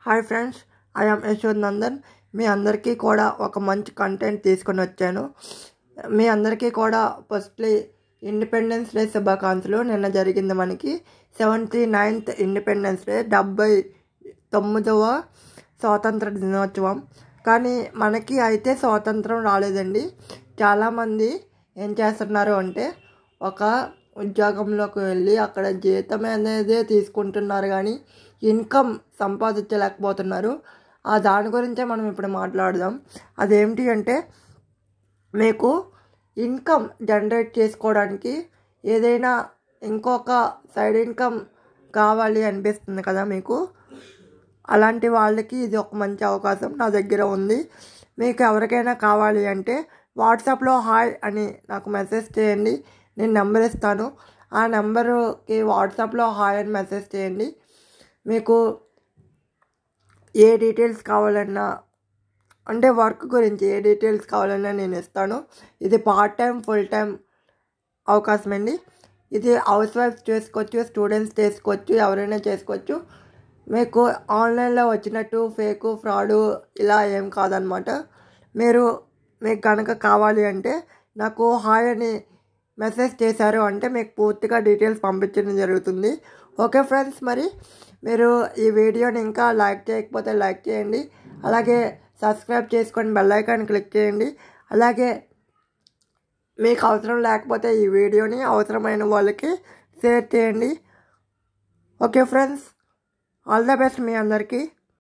Hi friends, I am యశోద్ Nandan. మీ అందరికీ కూడా ఒక మంచి కంటెంట్ తీసుకొని వచ్చాను. మీ అందరికీ కూడా ఫస్ట్లీ ఇండిపెండెన్స్ డే శుభాకాంక్షలు. నిన్న జరిగింది మనకి 79th ఇండిపెండెన్స్ డే, 79వ స్వాతంత్ర దినోత్సవం. కానీ మనకి అయితే స్వాతంత్రం రాలేదండి. చాలామంది ఏం చేస్తున్నారు అంటే ఒక ఉద్యోగంలోకి వెళ్ళి అక్కడ జీతం అనేది తీసుకుంటున్నారు కానీ ఇన్కమ్ సంపాదించలేకపోతున్నారు. ఆ దాని గురించే మనం ఇప్పుడు మాట్లాడదాం. అదేమిటి అంటే, మీకు ఇన్కమ్ జనరేట్ చేసుకోవడానికి ఏదైనా ఇంకొక సైడ్ ఇన్కమ్ కావాలి అనిపిస్తుంది కదా మీకు. అలాంటి వాళ్ళకి ఇది ఒక మంచి అవకాశం నా దగ్గర ఉంది. మీకు ఎవరికైనా కావాలి అంటే వాట్సాప్లో హాయ్ అని నాకు మెసేజ్ చేయండి. నేను నెంబర్ ఇస్తాను. ఆ నెంబరుకి వాట్సాప్లో హాయ్ అని మెసేజ్ చేయండి. మీకు ఏ డీటెయిల్స్ కావాలన్నా, అంటే వర్క్ గురించి ఏ డీటెయిల్స్ కావాలన్నా నేను ఇస్తాను. ఇది పార్ట్ టైం, ఫుల్ టైం అవకాశం అండి. ఇది హౌస్ వైఫ్స్ చేసుకోవచ్చు, స్టూడెంట్స్ చేసుకోవచ్చు, ఎవరైనా చేసుకోవచ్చు. మీకు ఆన్లైన్లో వచ్చినట్టు ఫేకు, ఫ్రాడు ఇలా ఏం కాదనమాట. మీకు కనుక కావాలి అంటే నాకు హాయ్ అని మెసేజ్ చేశారు అంటే మీకు పూర్తిగా డీటెయిల్స్ పంపించడం జరుగుతుంది. ఓకే ఫ్రెండ్స్, మరి మీరు ఈ వీడియోని ఇంకా లైక్ చేయకపోతే లైక్ చేయండి. అలాగే సబ్స్క్రైబ్ చేసుకొని బెల్ ఐకాన్ క్లిక్ చేయండి. అలాగే మీకు అవసరం లేకపోతే ఈ వీడియోని అవసరమైన వాళ్ళకి షేర్ చేయండి. Okay friends, all the best మీ అందరికీ.